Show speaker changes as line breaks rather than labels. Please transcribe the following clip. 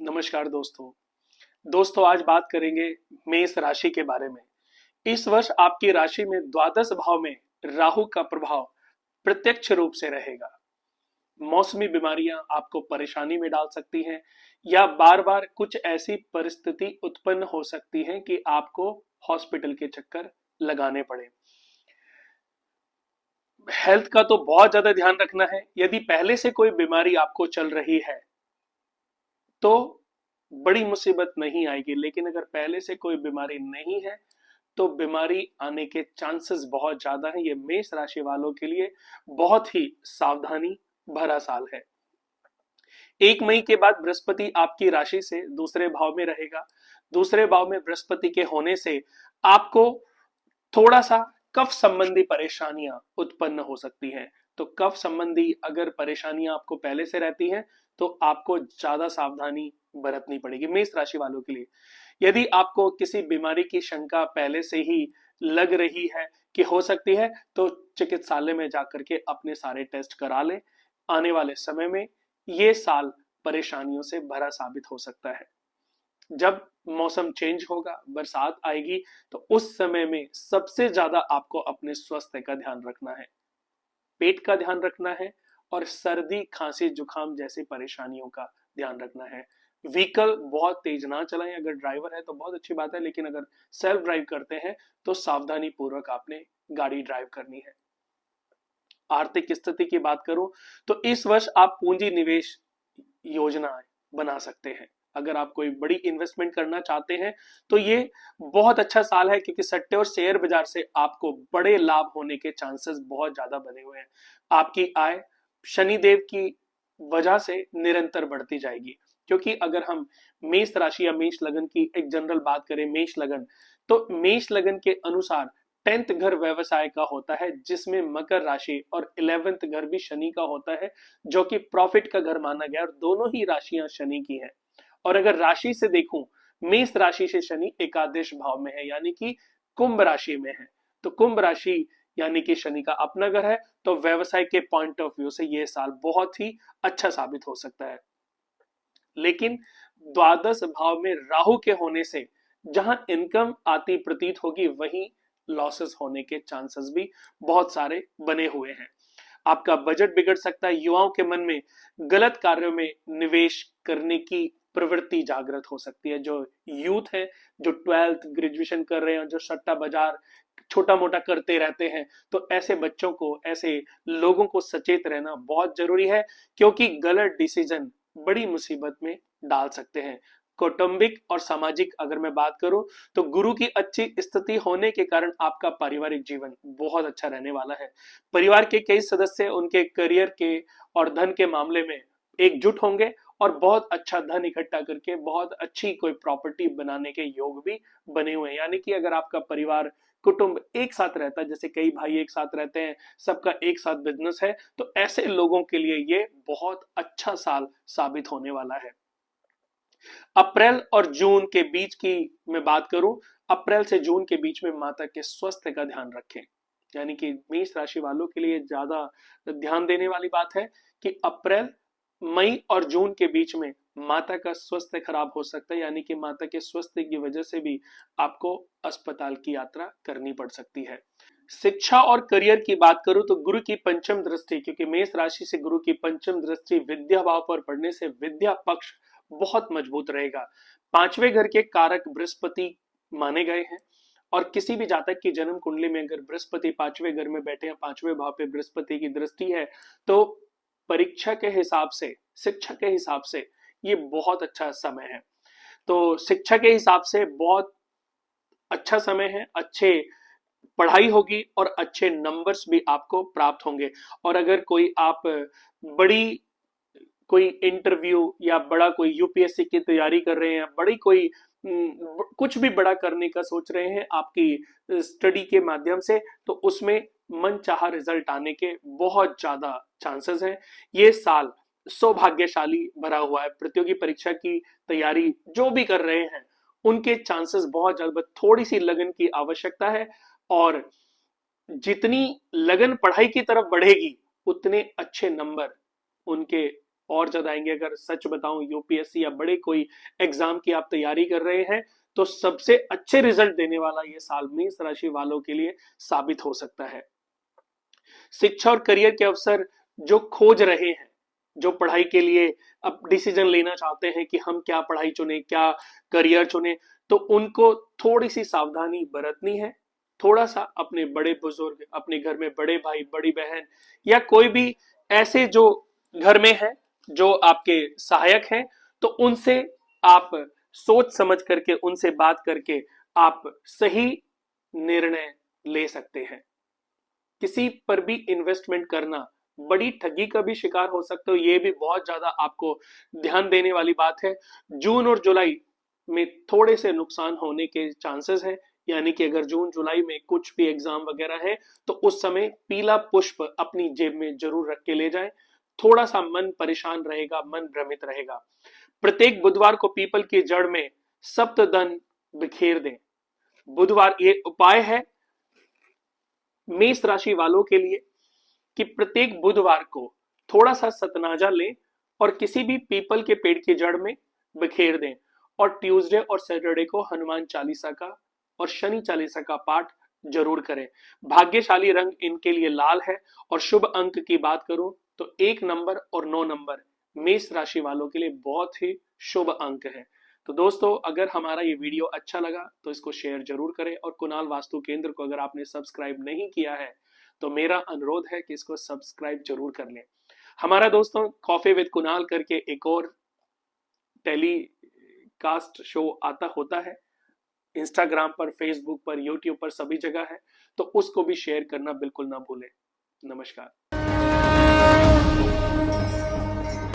नमस्कार दोस्तों आज बात करेंगे मेष राशि के बारे में। इस वर्ष आपकी राशि में द्वादश भाव में राहु का प्रभाव प्रत्यक्ष रूप से रहेगा। मौसमी बीमारियां आपको परेशानी में डाल सकती हैं या बार बार कुछ ऐसी परिस्थिति उत्पन्न हो सकती है कि आपको हॉस्पिटल के चक्कर लगाने पड़े। हेल्थ का तो बहुत ज्यादा ध्यान रखना है। यदि पहले से कोई बीमारी आपको चल रही है तो बड़ी मुसीबत नहीं आएगी, लेकिन अगर पहले से कोई बीमारी नहीं है तो बीमारी आने के चांसेस बहुत ज्यादा हैं। ये मेष राशि वालों के लिए बहुत ही सावधानी भरा साल है। 1 मई के बाद बृहस्पति आपकी राशि से दूसरे भाव में रहेगा। दूसरे भाव में बृहस्पति के होने से आपको थोड़ा सा कफ संबंधी परेशानियां उत्पन्न हो सकती हैं। तो कफ संबंधी अगर परेशानियां आपको पहले से रहती हैं तो आपको ज्यादा सावधानी बरतनी पड़ेगी मेष राशि वालों के लिए। यदि आपको किसी बीमारी की शंका पहले से ही लग रही है कि हो सकती है तो चिकित्सालय में जाकर के अपने सारे टेस्ट करा लें। आने वाले समय में ये साल परेशानियों से भरा साबित हो सकता है। जब मौसम चेंज होगा, बरसात आएगी, तो उस समय में सबसे ज्यादा आपको अपने स्वास्थ्य का ध्यान रखना है, पेट का ध्यान रखना है और सर्दी खांसी जुकाम जैसी परेशानियों का ध्यान रखना है। व्हीकल बहुत तेज ना चलाएं। अगर ड्राइवर है तो बहुत अच्छी बात है, लेकिन अगर सेल्फ ड्राइव करते हैं तो सावधानी पूर्वक आपने गाड़ी ड्राइव करनी है। आर्थिक स्थिति की बात करूं तो इस वर्ष आप पूंजी निवेश योजनाएं बना सकते हैं। अगर आप कोई बड़ी इन्वेस्टमेंट करना चाहते हैं तो ये बहुत अच्छा साल है, क्योंकि सट्टे और शेयर बाजार से आपको बड़े लाभ होने के चांसेस बहुत ज्यादा बने हुए हैं। आपकी आय शनिदेव की वजह से निरंतर बढ़ती जाएगी। क्योंकि अगर हम मेष राशि या मेष लगन की एक जनरल बात करें, मेष लगन, तो मेष लगन के अनुसार 10th घर व्यवसाय का होता है, जिसमें मकर राशि और 11th घर भी शनि का होता है, जो कि प्रॉफिट का घर माना गया, और दोनों ही राशियां शनि की हैं। और अगर राशि से देखूं, मेष राशि से शनि एकादश भाव में है, यानी कि कुंभ राशि में है। तो कुंभ राशि यानी कि शनि का अपना घर है। तो व्यवसाय के पॉइंट ऑफ व्यू से यह साल बहुत ही अच्छा साबित हो सकता है। लेकिन द्वादश भाव में राहु के होने से जहां इनकम आती प्रतीत होगी, वहीं लॉसेस होने के चांसेस भी बहुत सारे बने हुए हैं। आपका बजट बिगड़ सकता है। युवाओं के मन में गलत कार्यों में निवेश करने की प्रवृत्ति जागृत हो सकती है। जो यूथ है, जो 12th ग्रेजुएशन कर रहे हैं, जो सट्टा बाजार छोटा मोटा करते रहते हैं, तो ऐसे बच्चों को, ऐसे लोगों को सचेत रहना बहुत जरूरी है, क्योंकि गलत डिसीजन बड़ी मुसीबत में डाल सकते हैं। कौटुंबिक और सामाजिक अगर मैं बात करूं तो गुरु की अच्छी स्थिति होने के कारण आपका पारिवारिक जीवन बहुत अच्छा रहने वाला है। परिवार के कई सदस्य उनके करियर के और धन के मामले में एकजुट होंगे और बहुत अच्छा धन इकट्ठा करके बहुत अच्छी कोई प्रॉपर्टी बनाने के योग भी बने हुए हैं। यानी कि अगर आपका परिवार कुटुंब एक साथ रहता है, जैसे कई भाई एक साथ रहते हैं, सबका एक साथ बिजनेस है, तो ऐसे लोगों के लिए ये बहुत अच्छा साल साबित होने वाला है। अप्रैल और जून के बीच की मैं बात करूं, अप्रैल से जून के बीच में माता के स्वास्थ्य का ध्यान रखें। यानी कि मेष राशि वालों के लिए ज्यादा ध्यान देने वाली बात है कि अप्रैल, मई और जून के बीच में माता का स्वास्थ्य खराब हो सकता है। यानी कि माता के स्वास्थ्य की वजह से भी आपको अस्पताल की यात्रा करनी पड़ सकती है। शिक्षा और करियर की बात करूं तो गुरु की पंचम दृष्टि, क्योंकि मेष राशि से गुरु की पंचम दृष्टि विद्या भाव पर पड़ने से विद्या पक्ष बहुत मजबूत रहेगा। 5वें घर के कारक बृहस्पति माने गए हैं, और किसी भी जातक की जन्म कुंडली में अगर बृहस्पति 5वें घर में बैठे हैं, 5वें भाव पे बृहस्पति की दृष्टि है, तो परीक्षा के हिसाब से, शिक्षा के हिसाब से ये बहुत अच्छा समय है। तो शिक्षा के हिसाब से बहुत अच्छा समय है। अच्छे पढ़ाई होगी और अच्छे नंबर्स भी आपको प्राप्त होंगे। और अगर कोई आप बड़ी कोई इंटरव्यू या बड़ा कोई यूपीएससी की तैयारी कर रहे हैं, बड़ी कोई कुछ भी बड़ा करने का सोच रहे हैं आपकी स्टडी के माध्यम से, तो उसमें मनचाहा रिजल्ट आने के बहुत ज्यादा चांसेस हैं। ये साल सौभाग्यशाली भरा हुआ है। प्रतियोगी परीक्षा की तैयारी जो भी कर रहे हैं उनके चांसेस बहुत ज्यादा, थोड़ी सी लगन की आवश्यकता है, और जितनी लगन पढ़ाई की तरफ बढ़ेगी उतने अच्छे नंबर उनके और ज्यादा आएंगे। अगर सच बताऊं, यूपीएससी या बड़े कोई एग्जाम की आप तैयारी कर रहे हैं तो सबसे अच्छे रिजल्ट देने वाला ये साल मेष राशि वालों के लिए साबित हो सकता है। शिक्षा और करियर के अवसर जो खोज रहे हैं, जो पढ़ाई के लिए अब डिसीजन लेना चाहते हैं कि हम क्या पढ़ाई चुने, क्या करियर चुने, तो उनको थोड़ी सी सावधानी बरतनी है। थोड़ा सा अपने बड़े बुजुर्ग, अपने घर में बड़े भाई बड़ी बहन या कोई भी ऐसे जो घर में है जो आपके सहायक हैं, तो उनसे आप सोच समझ करके, उनसे बात करके आप सही निर्णय ले सकते हैं। किसी पर भी इन्वेस्टमेंट करना बड़ी ठगी का भी शिकार हो सकते हो, ये भी बहुत ज्यादा आपको ध्यान देने वाली बात है। जून और जुलाई में थोड़े से नुकसान होने के चांसेस हैं, यानी कि अगर जून जुलाई में कुछ भी एग्जाम वगैरह है तो उस समय पीला पुष्प अपनी जेब में जरूर रख के ले जाएं। थोड़ा सा मन परेशान रहेगा, मन भ्रमित रहेगा। प्रत्येक बुधवार को पीपल की जड़ में सप्तधन बिखेर दें। बुधवार ये उपाय है मेष राशि वालों के लिए कि प्रत्येक बुधवार को थोड़ा सा सतनाजा लें और किसी भी पीपल के पेड़ की जड़ में बिखेर दें। और ट्यूसडे और सैटरडे को हनुमान चालीसा का और शनि चालीसा का पाठ जरूर करें। भाग्यशाली रंग इनके लिए लाल है। और शुभ अंक की बात करूं तो 1 नंबर और 9 नंबर मेष राशि वालों के लिए बहुत ही शुभ अंक है। तो दोस्तों, अगर हमारा ये वीडियो अच्छा लगा तो इसको शेयर जरूर करें, और कुणाल वास्तु केंद्र को अगर आपने सब्सक्राइब नहीं किया है तो मेरा अनुरोध है कि इसको सब्सक्राइब जरूर कर लें। हमारा दोस्तों कॉफी विद कुणाल करके एक और टेलीकास्ट शो आता होता है, इंस्टाग्राम पर, फेसबुक पर, यूट्यूब पर, सभी जगह है, तो उसको भी शेयर करना बिल्कुल ना भूलें। नमस्कार।